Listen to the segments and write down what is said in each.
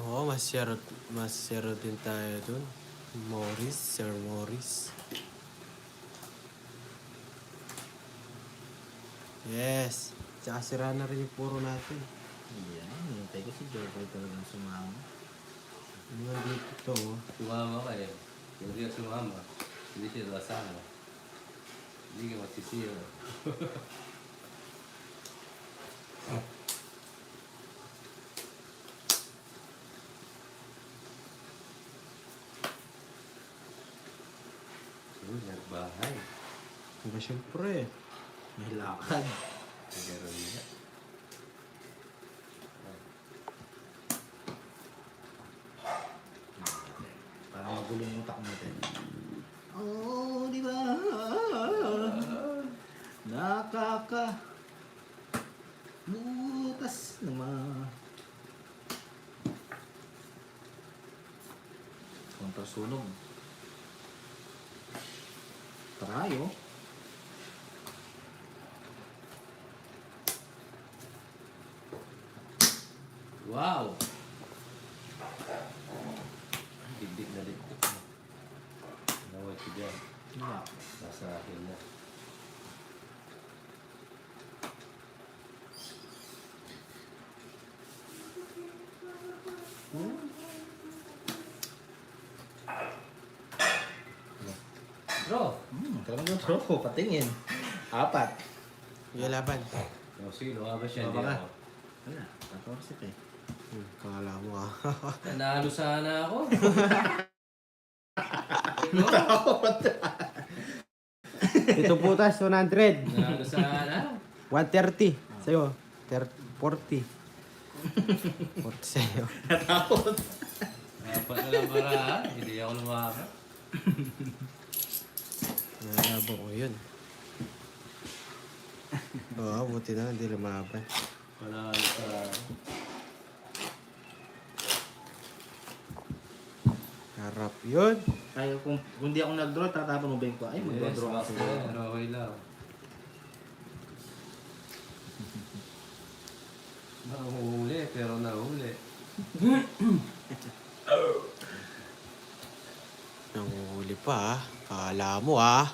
Oo, mas zero din tayo dun. Sir Morris. Yes. Tsaka sira na rin yung puro natin. Yan, hintay ko si Joker talagang sumama. Mga dito to. Sumama ka eh. Kung hindi ka sumama, hindi siya kasama. Hindi ka magsisira. Nagbahay. Diba syempre? May lakad. Siguro nila. Para magulo yung utak natin. Oh, di ba? Butas naman. Kontrasunog. Tayo. Wow! Digdig na digdig. Nawal ko dyan. Wala. Nasa akin na. Bro! Talagang tropo, patingin. 4. Yung laban. Oh, sige, lumabas siya. Baka. Hindi ako. Wala, 14 pa eh. Kala mo ah. Nanalo sana ako. Ito putas, 100. Nanalo sana. 130. Sa'yo. 40. 40 sa'yo. Natakot. Dapat na lang para, hindi ako lumakas. Nalabo ko yun. Oo, buti na hindi lumaban. Panalo sa... Harap yun. Kaya kung hindi ako nag-draw, tatapon mo ba yung ko? Ay, Yes, mag-draw ako. pero okay lang. Nahuli, pero nahuli. Nanguhuli pa ah. Kala mo ah.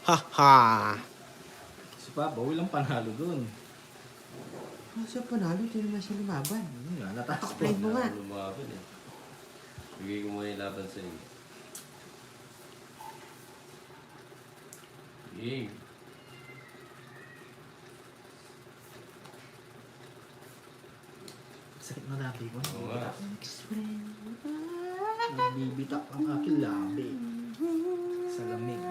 Ha ha. Si Papa, walang panalo dun. Siya panalo, hindi naman siya lumaban. Ano nga, natakot. Explain mo nga. Hindi ako lumaban eh. Bigay ko muna yung laban sa iyo. Game. Sakit na labi ko. Oo nga. Nagbibitak ang aking labi. Sa lamig.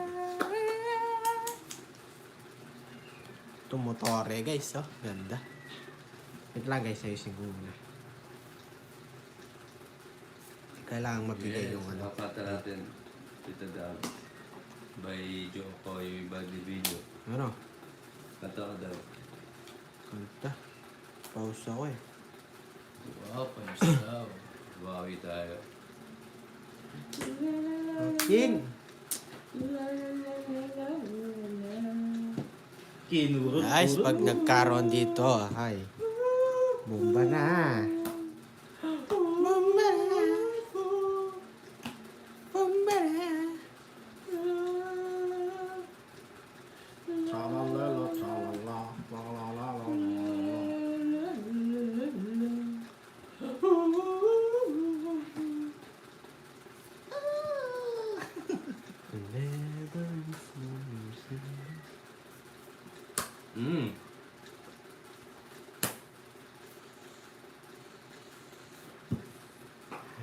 Tumotore guys, oh. Ganda. Wait lang guys, ayusin ko muna. Kailangan mabigay yung ano. Napata natin. Tita Dab. By Joe ko yung iba di video. Ano? Kanta ka daw. Kanta. Pause ako eh. Wow, payos daw. Bawi tayo. King! Kinurot. Guys, pag nagkaroon dito, ay. Bomba na. Bomba na. Bomba na. Tralalala, tralala, tralalala. Never lose.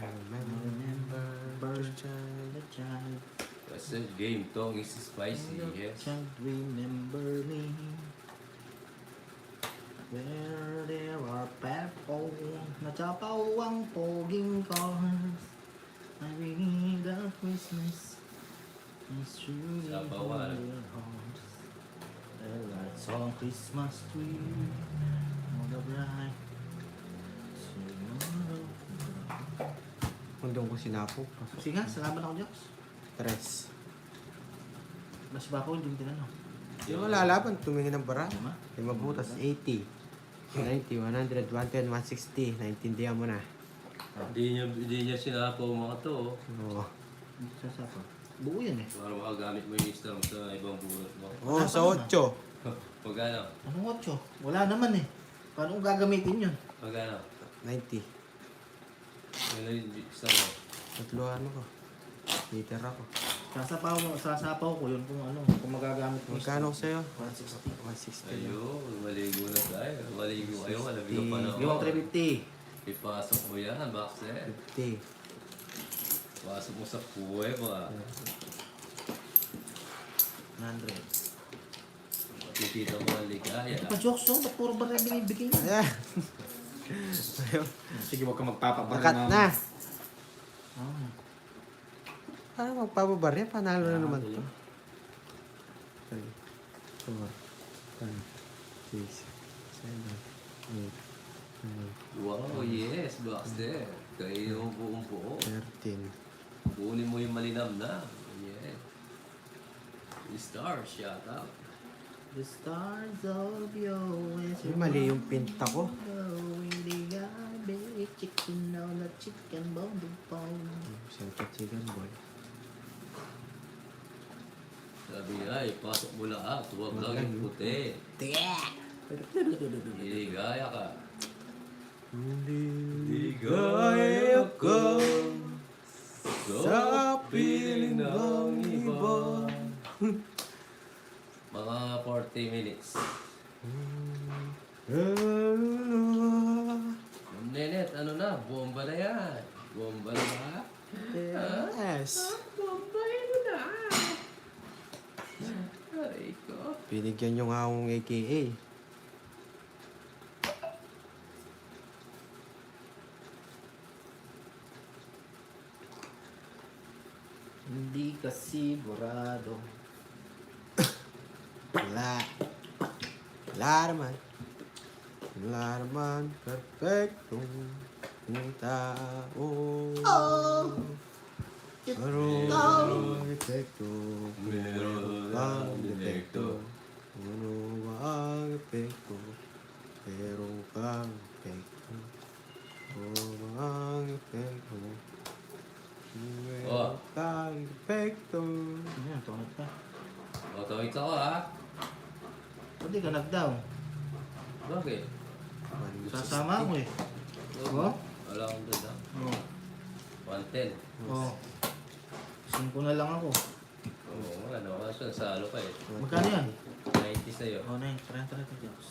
I remember the child. The child, Kasi game tong is spicy, the yes. child remember me. Where there are people, nachapaw ang poging cars. I believe that Christmas is truly Sabawan. in your hearts. The lights on Christmas tree, all the bright. Kung doon ko sinapok. Sige nga, salamat ako, Jox. Tres. Mas ba ako, hindi mo tinanong. Yung lalaban, tumingin ng bara. Lima? 5 butas, 80. 90, 100, 110, 160. Naintindihan mo na. Hindi niya sinapaw mga to. Oh. Oo. Sasapa. Buo yan eh. Para makagamit mo yung isda mo sa ibang bunot mo. Oh, sa 8. Magkano? Anong 8? Wala naman eh. Paano kung gagamitin yun? Magkano? 90. Yun lang yung isda mo. Tatluhan ako. Liter ako. Sasapaw ko yun kung ano, kung magagamit mo. Magkano ko sa'yo? 160. 160 lang. Ayun, maligo na tayo. Maligo kayo, malamig ka pa na. Yung 350. Ipasok mo yan, Baxter. 50. Pasok mo sa kuweba. 100. Kikita mo ang ligaya. Ito pa jokes oh, ba't puro ba rin binibigay niya? Ayan. Ayun. Sige, huwag ka magpapabaril Makat na. Ah. Parang magpapabarya. Panalo na naman ito. 3, 4, 5, 6, 7, 8, 9, Wow, yes, Baxter. Kayo yung buong buo. 13. Kunin mo yung malinam na. Yeah. Star, shout out. The stars of your west. Ay, mali yung pinta ko. Chicken on the chicken bone to bone. Siyempre, chicken boy. Sabi nga, ipasok mo lahat. Huwag lang yung puti. Iligaya ka. Hindi Ligaya ka sa piling ng iba. Mga 40 minutes. Nenet, ano na? Bomba na yan. Bomba na ba? Yes. Bomba yun na. Aray ko. Binigyan nyo nga akong AKA. Hindi ka sigurado. Wala. Wala naman. Wala naman. Perfecto. Ang tao. Ano epekto? Meron Ang ang epekto. defekto. Ano ba ang epekto? Meron kang epekto. Ano ba ang epekto? Meron kang epekto. Ayan, tunod ka. O, tawid ako ha. Pwede ka nag-down. Bakit? Sasama ko eh. Oh? Wala akong dada. Oh. 110. Oh. 5 na lang ako. Oo, ano, kaso salo pa eh. Magkano yan? 90 sa'yo. Oh, 9. 30 jokes.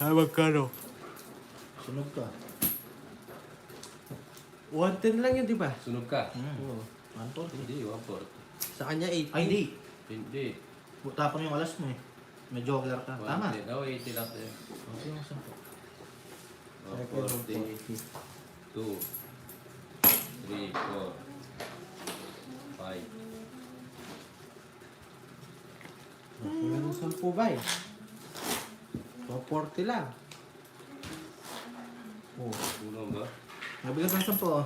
Magkano? Sunog ka. 110 lang yun, di ba? Sunog ka? Oo. 140. Hindi, 140. Sa kanya 80. Ay, hindi. Hindi. Tapon yung alas mo eh. May joker ka. Tama. 110. Oh, 80 lang sa'yo. Okay, yung 10. 140. 2, 3, 4, 5. Wala ng 10 ba eh? 140 lang. Oh. Uno ba? Nabigat ng 10 oh.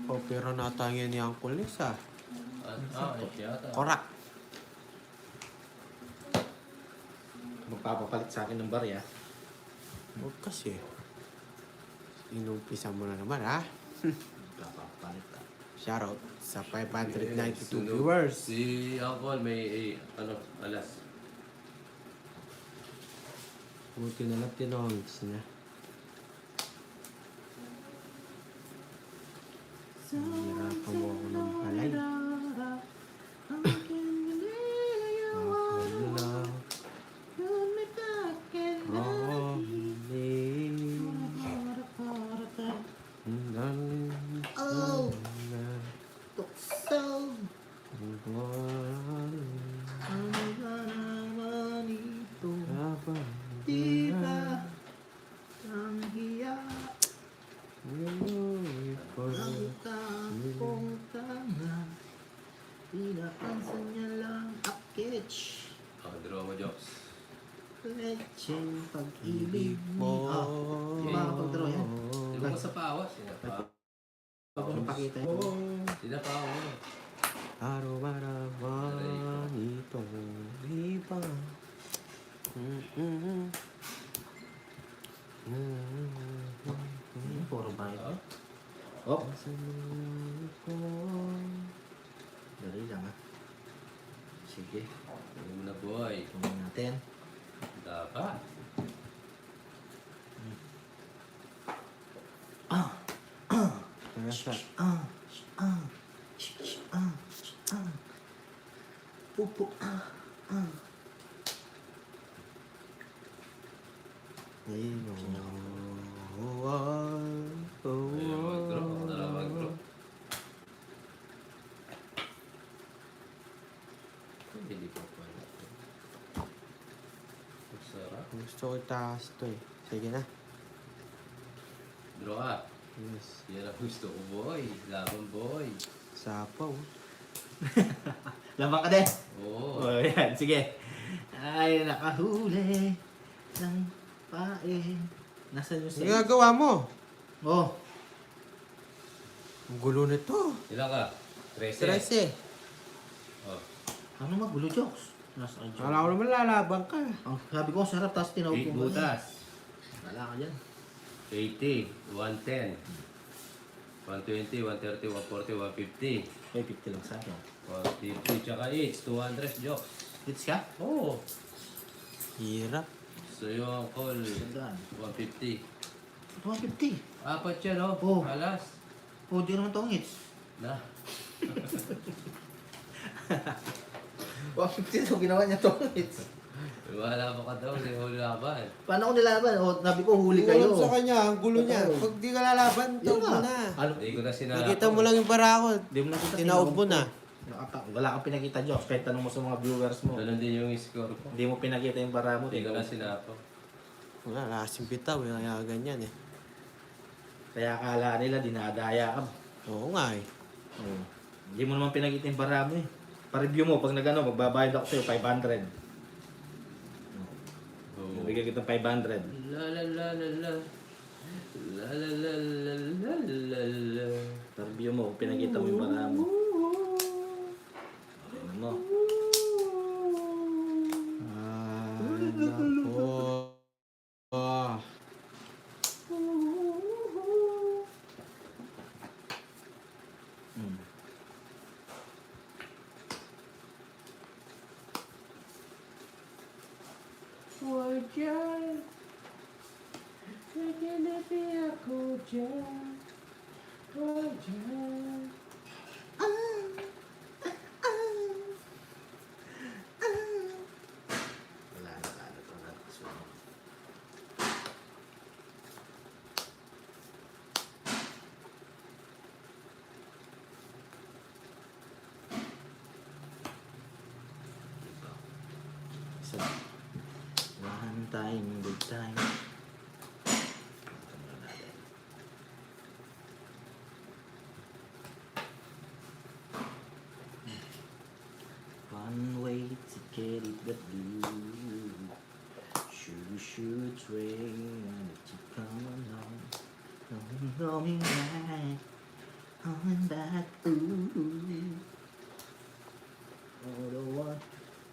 Oh, pero natangin ni Uncle Nis ah. Yata. Korak. Magpapapalit sa akin ng barya. Huwag kasi. Inumpisa mo na naman ah. Magpapapalit ka. Shoutout sa 592 Sunog. viewers. Si Uncle may alas. Buti na lang tinongs niya. Hihirapan mo ako ng palay. Oh! Tukso! Ano ba naman ito? Di ba ang hiya ang kapong tanga? Pinapansin niya lang akitch. Draw mo, Jobs. Lecheng pag-ibig mo. Makakapag-draw yan. Di ba sa pawas? Huwag ko nang pakita yun. Sinapawa mo. Araw-araw ito, di ba? Oh, dali lang ha. Sige, Ano mo na boy? kunin natin. Dapat. Nasa. Pupo. Ayun. Ayaw mag-draw. Ako na lang mag-draw. Hindi pa pala. Ang sarap. Gusto ko itaas to eh. Sige na. Draw ka. Yes. Yan ang gusto ko boy. Laban boy. Sapaw. Lamang ka din. Oo. Oh, yan. Sige. Ay, nakahuli ng pain. Nasaan yung Ang ginagawa mo? Oh, Ang gulo nito. Ilan ka? 13. 13. Oh. ano magulo, jokes? Nasaan yung Kala ko naman lalaban ka. Ang sabi ko, sarap, tapos tinawag 8 ko. butas. Wala ka dyan. 80, 110, 120, 130, 140, 150. Ay, 50 lang sa akin. 150, tsaka 8, 200 jokes. Hits ka? Oo. Hirap. So yung call, Sandaan. 150. 250. Apat yan, oh. Oo. Alas. Oh, di naman tong hits. Na. 150 so ginawa niya tong hits. Wala pa ka daw, hindi mo laban. Paano ko nilaban? O, sabi ko, huli kayo. Sa kanya, ang gulo niya. Oo. Pag di ka lalaban, Yun tawag mo nga. na. Ano? Hindi ko na sinala. Nakita mo lang yung para ako. Di mo nakita. Tinaob mo na. Wala kang pinakita, Jokes. Kahit tanong mo sa mga viewers mo. Ganun din yung score ko. Hindi mo pinakita yung bara mo. Hindi ko na tinaob. sinapo. Wala, lasing bitaw. Kaya ganyan eh. Kaya akala nila, dinadaya ka. Oo nga eh. Oh. Hindi mo naman pinakita yung bara mo eh. Pa-review mo, pag nagano, magbabayad ako sa'yo, 500. Oo. Bigyan kita 500. La la la la la. La la la la la la la. Pa-review mo, pinakita mo yung bara mo. Ano mo? Nako. Hmm. Wajar, tapi aku jar. Wajar. Wala na. So, one time, good time. One way to get it the blue. Shoot, train, let you come along. Going back, going back, ooh. Oh, the one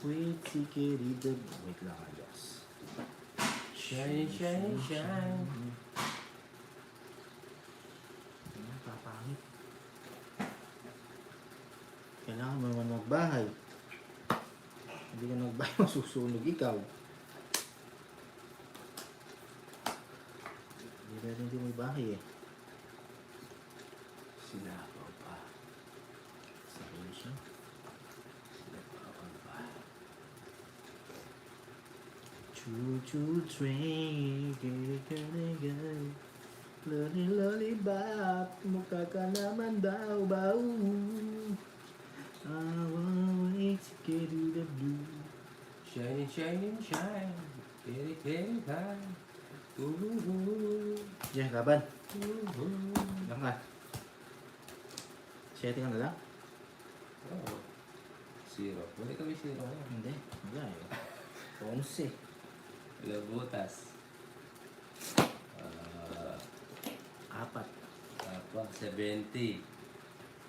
way to get it the wait lang, ayos. Shine, shine, shine. Ano, papangit. Kailangan mo naman magbahay. Hindi ka nagbahay, masusunog ikaw. Hindi pwede hindi mo bahay eh. Sinapaw pa. Sarili siya. Sinapaw pa. Choo-choo train, gay-gay-gay. Loli-loli-bop, mukha ka naman daw, bau. I wanna wait to get you the blue. Shining, shining, shine. Very, very high. Ooh, Diyan, kaban. ooh. Lang ka. Setting ka na lang? Oh. Zero. Balik kami zero ngayon. Hindi. Wala eh. 11. Ilang butas. 4. Apa, 70.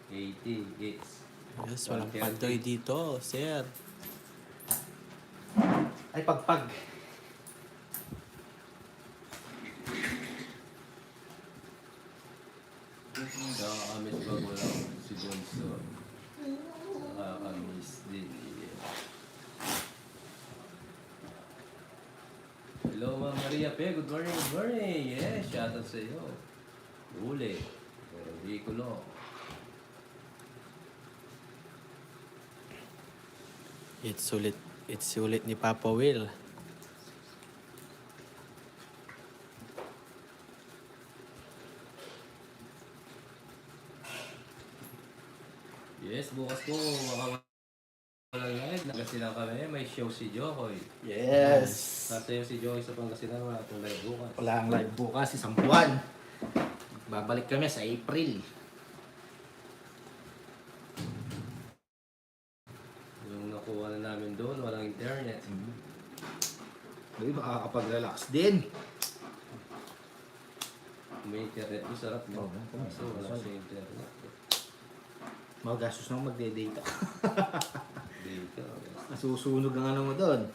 80. Hits. Yes, walang pantoy dito, sir. Ay, pagpag. Nakakamiss ba ko lang si Bonso? Nakakamiss din. Yeah. Hello, Ma'am Maria Pe. Good morning, good morning. Yeah, shoutout sa iyo. Uli. Vehikulo. It's sulit ni Papa Will. Yes, bukas po. Walang live. Nagkasilang kami. May show si Jokoy. Yes! Nasa iyo si Jokoy sa Pangasinan. Wala itong live bukas. Wala ang live bukas, isang buwan. Babalik kami sa April. Yung nakuha na namin doon, walang internet. Uy, makakapag-relax din. Kung may internet mo, sarap mo. Oo, Kaso wala sa internet. Magagastos na magde-data. Dito. Nasusunog ang ano mo doon.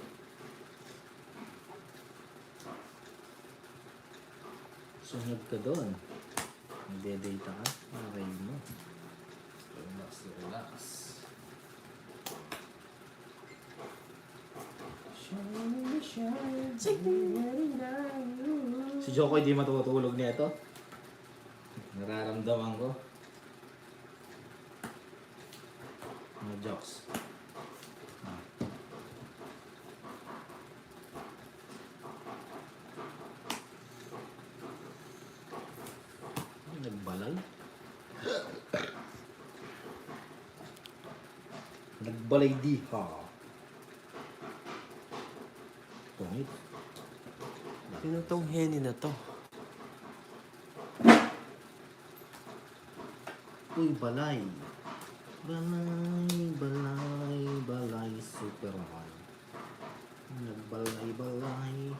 Sunog ka doon. Magde-data ka. Aray mo. Relax, relax. Si Jokoy di matutulog nito. Nararamdaman ko. Mga jokes. Ay, nagbalay. Nagbalay di ha. Pungit. Sino tong Henny na to? Uy, balay. Balay, balay, balay, Superman. Nagbalay, balay.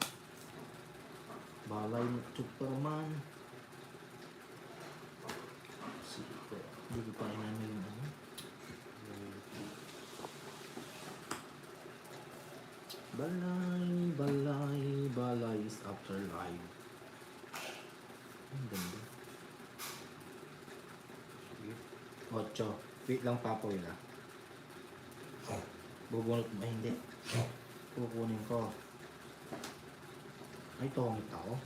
Balay ng Superman. Super. Hindi ko pa inamin yung ano. Balay, balay, balay is after life. Ang ganda. 8. Wait lang, Papa Will, ah. Bubunot ba? Hindi. Kukunin ko. Ay, tongit ako.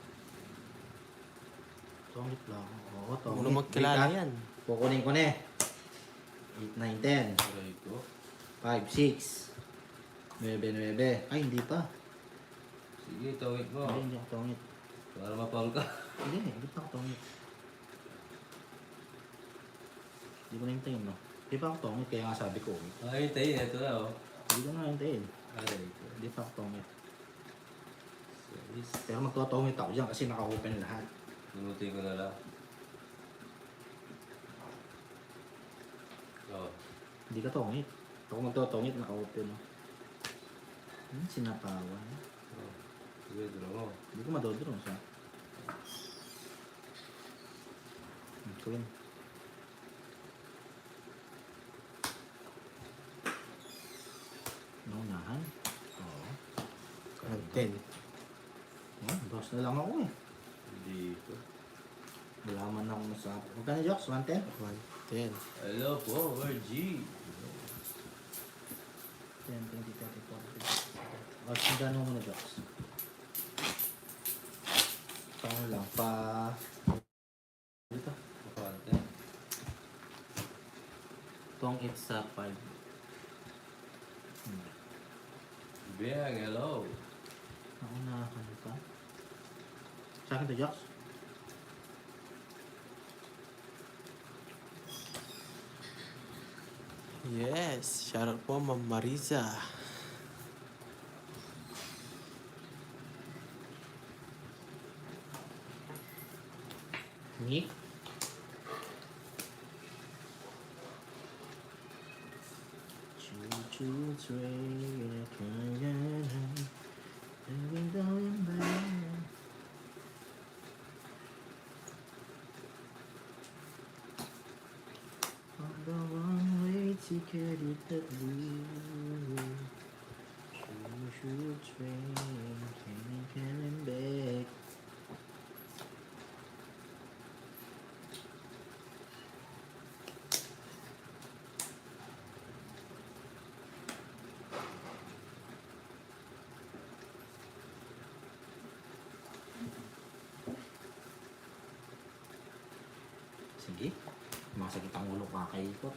Tongit lang. Oo, tongit. Huwag magkilala Wait, ah. yan. Kukunin ko na eh. 8, 9, 10. Aray ko. 5, 6. 9, 9. Ay, hindi pa. Sige, tawid mo. Hindi ako tongit. Para mapal ka. Hindi pa ako tongit. Hindi ko na hintayin, no? Hindi pa ako tongit, kaya nga sabi ko. Ay, tayo. Ito na, oh. Hindi ko na hintayin. Aray ko. Hindi pa ako tongit. Service. Pero magtotongit ako dyan kasi naka-open lahat. Nunutin ko na lang. Oh. Hindi ka tongit. Ako magtotongit, naka-open. No? Sinapawan. Oh. Sige, draw mo. Hindi ko madodrong sa. Queen. Naunahan? Oo. Nag-10. Boss na lang ako eh. Dito. Wala man ako masabi. Huwag ka na, Joks? 110? 110. Hello po, G. 10, 20, 30, 40, 50. O, sindano mo na, Joks. Paano lang? Dito. Kapante. Tong it's sa 5. Biyang, hello. Naunahan pa. Sa akin to, Joks? Yes. Shoutout po, Ma'am Mariza. Nick? Choo-choo train, going back. On the one-way ticket with the blue. Choo-choo train, coming back. Sige. Masakit ang ulo kakaikot.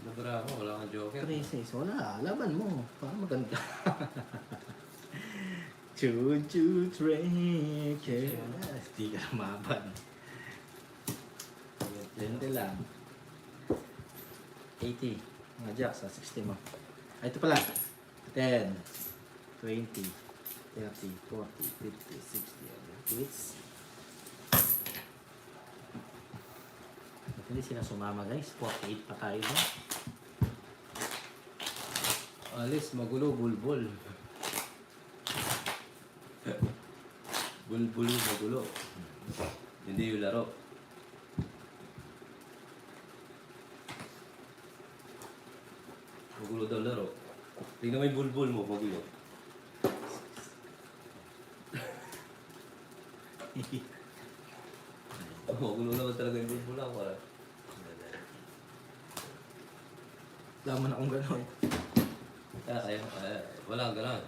Nabra ako, wala kang joker. 3-6. Wala. Laban mo. Para maganda. Choo-choo train. Hindi ka lumaban. 20 lang. 80. Mga jacks, 60 mo. Ay, ito pala. 10, 20, 30, 40, 50, 60. Hits. Ba't hindi sila sumama guys? 48 pa tayo ba? Alis, magulo, bulbul. Bulbul, magulo. Hindi yung laro. Magulo daw laro. Tingnan mo yung bulbul mo, magulo. Magulo naman talaga yung bulbul ako. Laman akong gano'n. Wala kang ganun.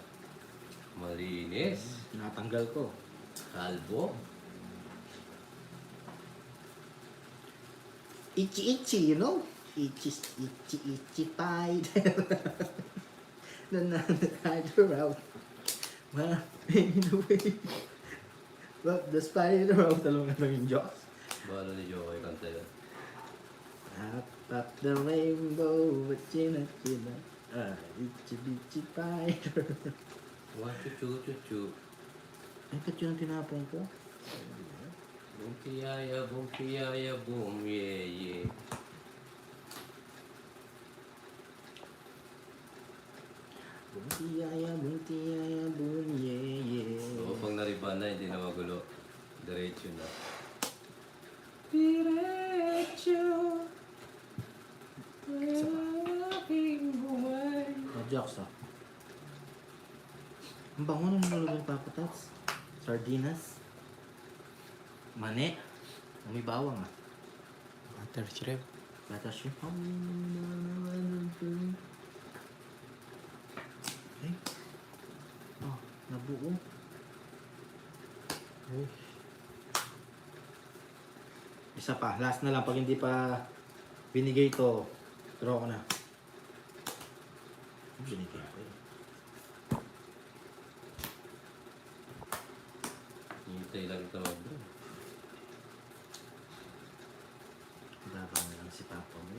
Malinis. Natanggal ko. Kalbo. Itchy, you know? Itchy pie. Spider out. In a way. Well, the spider out along yung jaws. Bahala ni Joey kanta yun. Up the rainbow, but china. Itchy spider. Chuchu. Ay, kat yun ang tinapon ko. Boom kiyaya, boom, yeah. Buntiyaya, boom, yeah. Oo, pag nariban na, hindi na magulo. Diretso na. Diretso. Aking buhay. Jokes ah. Ang bango na nilulog yung papatats. Sardinas. Mane. May bawang ah. Butter shrimp. Bata shrimp. Ay. Oh, nabuo. Ay, Isa pa. Last na lang. Pag hindi pa binigay ito, draw ko na. Binigay ko eh. Hintay lang ito mag-bro. Labang na lang si Papa mo.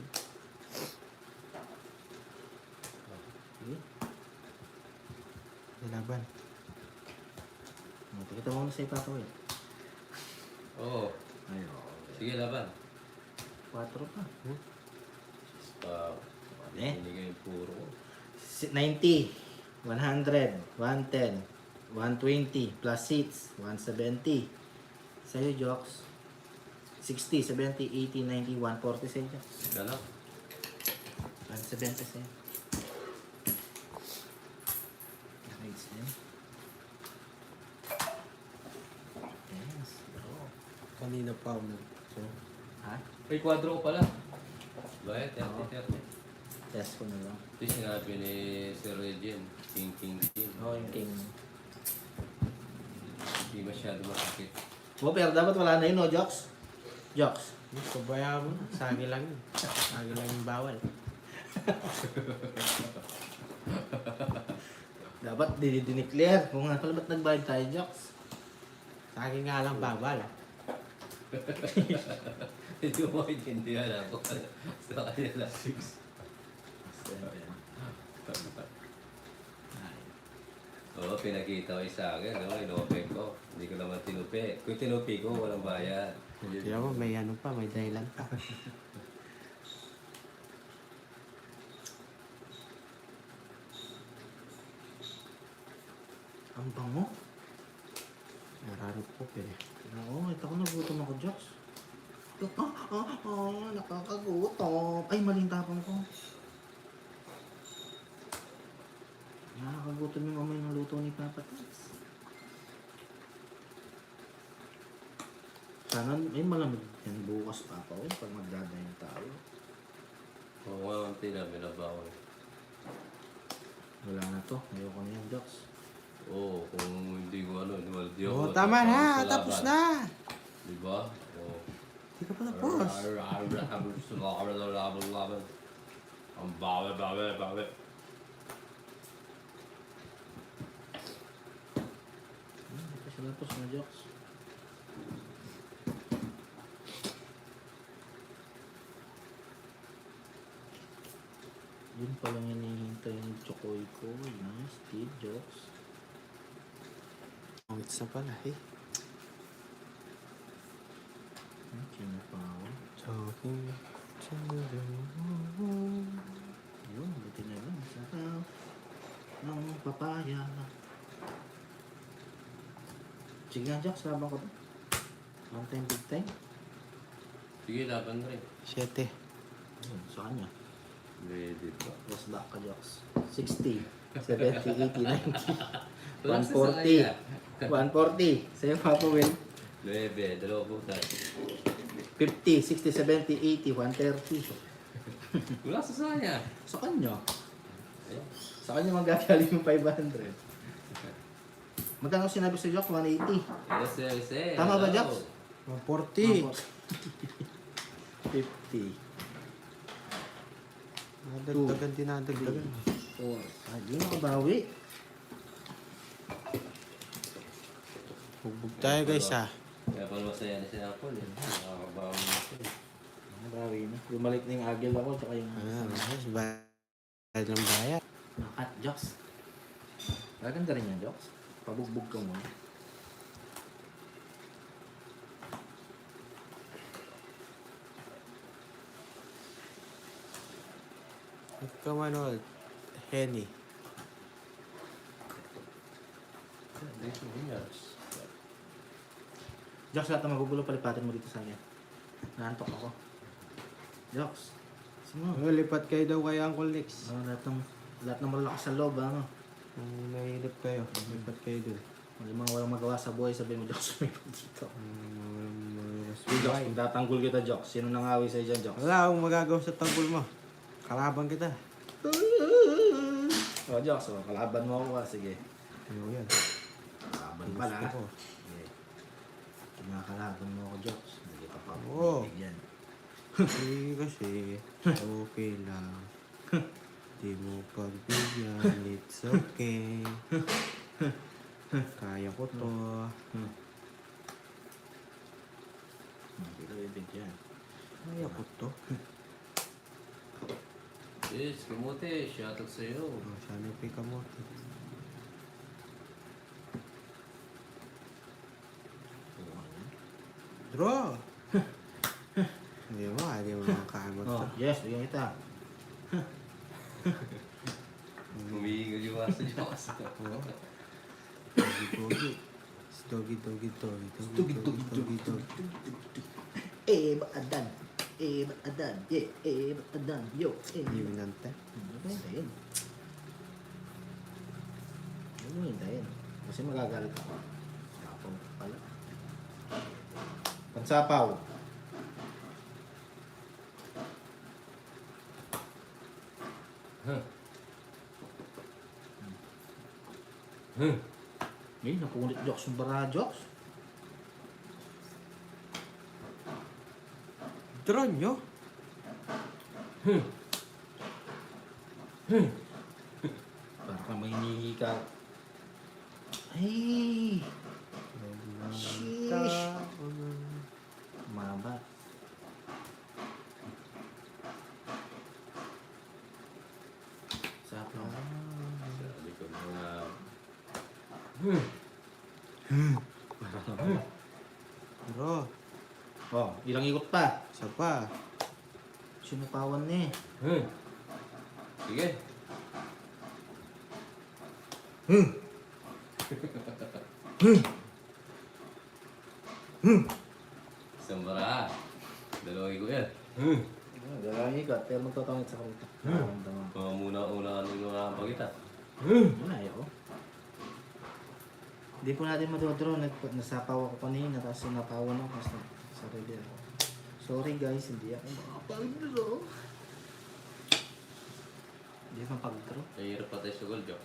Okay. nilaban. Pakita mo na sa Papa mo eh. Oo. Ay, okay. Sige, laban. 4 pa. Wala. Binigay yung puro. 90, 100, 110, 120, plus seats, 170. Sa'yo, Jokes. 60, 70, 80, 90, 140 sa'yo, Jokes. Gana? 170 sa'yo. Nice, eh. Yes, bro. Kanina pa ako so, Ha? Ay, kwadro ko pala. Bayad, Oo. 30. Test ko na lang. Ito yung sinabi ni Sir Regine. King. Oo, yung king. Hindi masyado masakit. Oh, pero dapat wala na yun, no, Jokes? Jokes. kabaya mo na. Sagi lang yun. Sagi lang yung bawal. Dapat dineclare. Kung nga pala ba't nagbayad tayo, Jokes? Sagi nga lang bawal. Hindi mo maintindihan ako. Sa kanila. Oo, pinakita ko yung sa akin. No? Inopen ko. Hindi ko naman tinupi. Kung tinupi ko, walang bayad. Tira mo, may ano pa, may dahilan pa. Ang bango. Nararap ko eh. Oo, ito ko nagutom ako, Jokes. Nakakagutom. Ay, maling tapang ko. Nakakagutom yung amoy ng luto ni Papa Tits. Sana, ay malamig yan bukas, Papa. Uy, pag magdadayin tayo. Oo nga, ang tinabi na bawal. Wala na to. Ayoko na yan, Jokes. Oo, kung hindi ko ano, hindi Oo, tama na. sa Tapos laban. na. Diba? Oo. Di ka pa tapos. Ang bawi. Hindi pa siya tapos na jokes. Yun pa lang hinihintay yung chokoy ko. Nice, Steve Jobs. Pangits na pala eh. Kinapawa. Talking to the Yun, buti na lang. Sarap ng papaya. Sige nga, Jocks. Laban ko to. One time, big time. Sige, laban rin. 7. Ayun, sa kanya. Ready pa. Last back ka, Jocks. 60, 70, 80, 90. Wala sa 140. saya. 140. Sa'yo, Papa Will. 9, dalawa butas. 50, 60, 70, 80, 130. Wala sa saya. Sa kanya. Eh, Sa kanya magagaling yung 500. Magkano sinabi sa Jocks? 180. yes. Tama ba, Hello. Jocks? 140. 50. Nadagdagan din nadagdagan. 4. Hindi nakabawi. Bugbog tayo guys ha. Kaya pala masaya na si Apple eh. Nakakabawi na siya eh. Nakabawi na. Bumalik na yung agil ako tsaka yung... Mas bayad ng bayad. At Jocks. Maganda rin yan, Jocks. Pabugbog ka muna. Ikaw Manold. Henny. Dito winners. Jocks, lahat na magugulo, palipatin mo dito sa akin. Naantok ako. Jocks. Sino? Lipat kayo daw kay Uncle Lex. Lahat ng malalakas sa loob, ano? Kung nahihirap kayo, lipat kayo dun. Malimang walang magawa sa buhay, sabihin mo, Jocks, may dito. Sige, Jocks, kung tatanggol kita, Jocks. Sino nangawi sa'yo dyan, Jocks? wala akong magagawa sa tanggol mo. Kalaban kita. Oh, Jocks, oh, kalaban mo ako, sige. Ano yan? Kalaban pala. Gusto ko. Sige. Kinakalaban mo ako, Jocks. Hindi ka pa Oo. bigyan. Kasi okay lang. Di mo pagbigyan, it's okay. Kaya ko to. Hindi ka bibigyan. Kaya ko to. Yes, kamote. Shoutout sa'yo. Oh, sana yung pika mo. Draw! Hindi mo makakamot to. Oh, yes, bigyan kita. Humihingal yung mga sa Diyos. Oo. Doggy. Doggy. Baadan. Baadan. Baadan. Yo. Hindi mo nante. Huwag mo hintayin. Huwag mo hintayin. Kasi magagalit ako. Sapaw pala. Pansapaw. Eh, napunit Jocks yung bara, Jocks. Draw nyo? Para ka may hinihi ka. Ay! Sheesh! Maba. Sapaw. Sabi ko mga... Draw. Oh, ilang ikot pa. Isa pa. Sinupawan na eh. Sige. Isang bara. Dalawang igo yan. Dalawang ikot, pero magtotongit sa kalita. Tama. Mga muna-una yung mga pagkita. Yun na, ayoko. Hindi po natin madodraw. Nasapaw ako kanina, tapos napawan ako. Tapos sorry din ako. Sorry guys, hindi ako makapag-draw. Hindi ako makapag-draw. Mahirap pa tayo sa gold, Jox.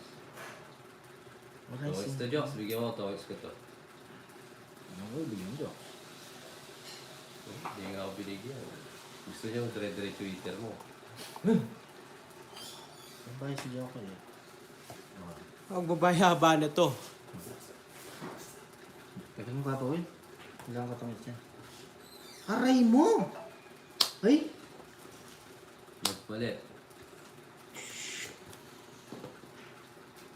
Wala Towex to, Jox. Bigyan mo, Towex ko to. Ano ko, bigyan mo. Hindi nga ako ako binigyan. Gusto niyo, dire-diretso Twitter mo. Sabay si Joker eh. Ang babayaba na to. Teka mo kapawin. Kailangan katangit yan. Aray mo! Ay! Magpalit.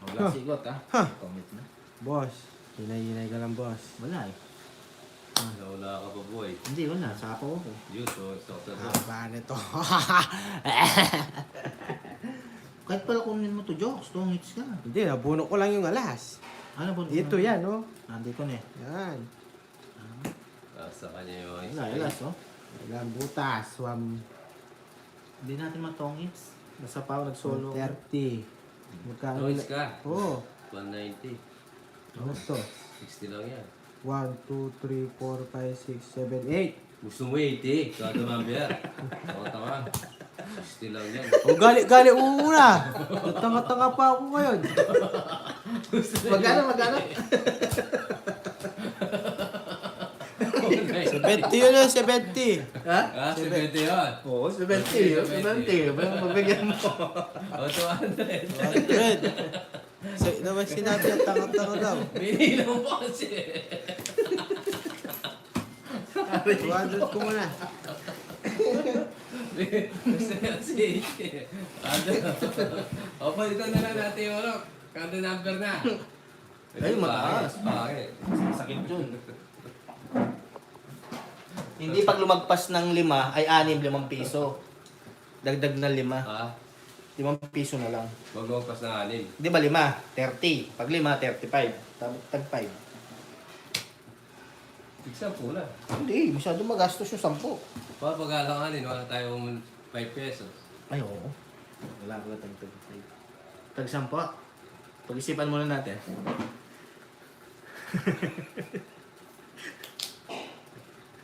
Wala sigot ah. Ha? Commit na. Boss, hinay-hinay ka lang, boss. Wala eh. Wala ka pa, boy. Hindi, wala. Sapo ko. Yun, so, Haba na to. Kahit pala kunin mo to, Jokes. 2 hits ka. Hindi, nabuno ko lang yung alas. Ano ba? Ito yan, oh. Nandito na eh. Yan. sa kanya yung Wala, alas oh. Ilang butas. Hindi natin matong hits. Basta pa ako nag-solo. 130. Magkano? Noise ka. Oo. 190. Ano to? 60 lang yan. 1, 2, 3, 4, 5, 6, 7, 8. Gusto mo 80. Kada mambiya. Ako tama. 60 lang yan. O, gali mo muna. Natanga-tanga pa ako ngayon. Magkano? 70 yun, 70. Ha? Ah, 70 yun. Oo, 70. 70. Mabigyan mo. O, 200. 100. So, naman sinabi ang tanga-tanga daw. Binilang mo kasi. 200 ko muna. Gusto niya si 80. O, palitan na lang natin yung ano. Kada number na. Ay, mataas. Bakit? Sakit yun. Hindi pag lumagpas ng 5 ay 6, 5 piso. Dagdag na 5. Ha? 5 piso na lang. Huwag mo pas ng 6. Di ba 5? 30. Pag 5, 35. Tag 5. Tigsan po na. Hindi, masyado magastos yung 10. Para pag-alanganin, wala tayong 5 pesos. Ay, oo. Wala ko tag 5. Tag 10. Pag-isipan muna natin.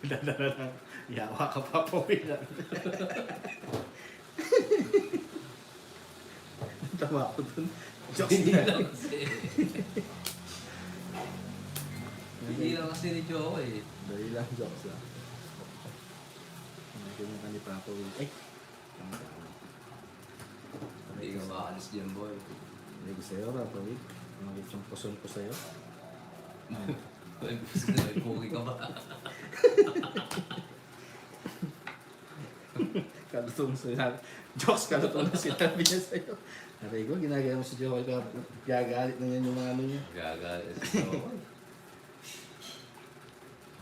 Dadala. Yawa ka pa po. Tawa ko dun. Jokes Hindi na. lang kasi. Hindi lang kasi ni Joe eh. Dali lang, jokes lang. Ganyan ka ni Papa Will. Ay! Hindi ka makaalis dyan, boy. Hindi ko sa'yo, Papa Will. Ang yung puson ko sa'yo. May gusto na, may puki ka ba? Kalutong sa'yo. Jokes, kalutong na sinabi niya sa'yo. Aray ko, ginagaya mo si Joel. Gagalit na yan yung mga ano niya. Gagalit si Joe.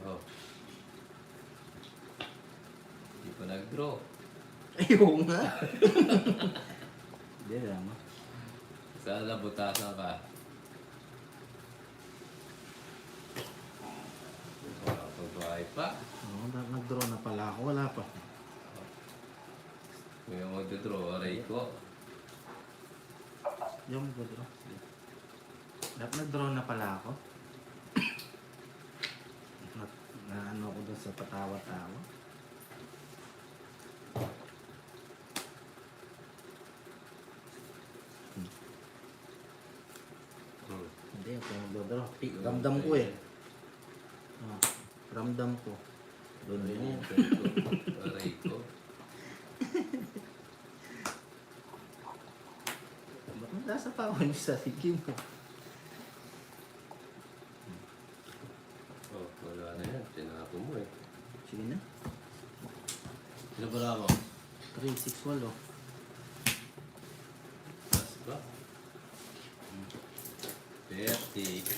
Oh. Hindi pa nag-draw. Ayaw nga. Hindi, naman. Sana butasan ka. Pag-buhay pa. Oo, nag-draw na pala ako. Wala pa. May mag-draw, aray ko. Yung mag-draw. Nag-draw na pala ako. Na ano ko doon sa patawa-tawa. Hindi, ako yung mag-draw. Ramdam ko eh. Ah, ramdam ko. Doon Aray yun. ko. Aray ko. Ba't nasa pawan yung sarili mo? Oh, wala na yan. Tinapo mo eh. Sige na. Sino ba mo? 3, 6, 8. Last ba? 30.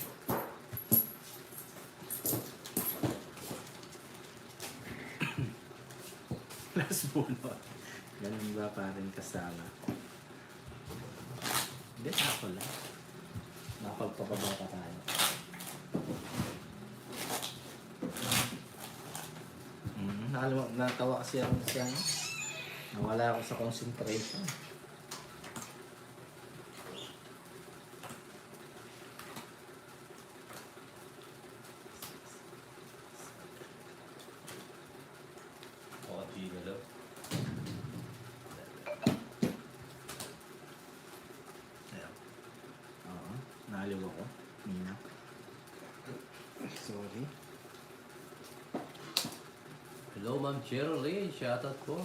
Last bunot. Ganun ba pa rin kasama? Hindi, ako lang. Napagpapaba pa tayo. Natawa kasi ako siya. Nawala ako sa concentration. O, Gino daw. Ayan. Oo, naliw ako. Nina. Sorry. Hello, Ma'am Cheryl. Shoutout po.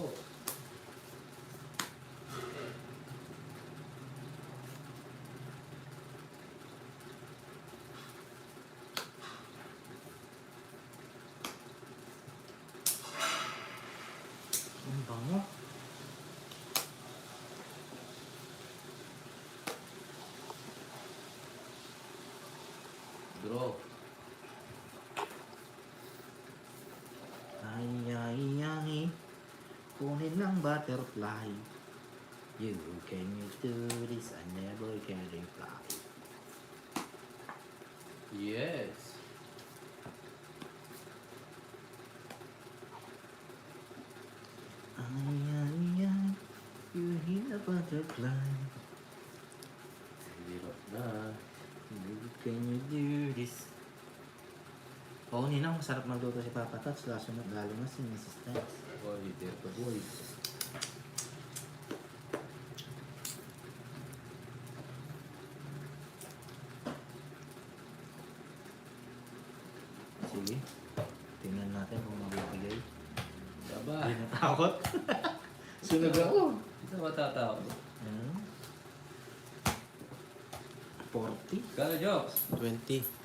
Ang bango. Draw. Ay, ay, ay. Kunin ng butterfly. You can you do this? I never can reply. Yes. Ay, ay, ay. You hit a butterfly. Hirap na. You can you do this? Oo, Ninang, masarap magluto si Papa Tots. Laso na lalo na si Mrs. Tots. Boy, dito boy. Sige. Tingnan natin kung mabibigay. Aba. Hindi natakot. Sunog ako. Hindi na matatakot. Hmm? 40? Kano, Jokes? 20.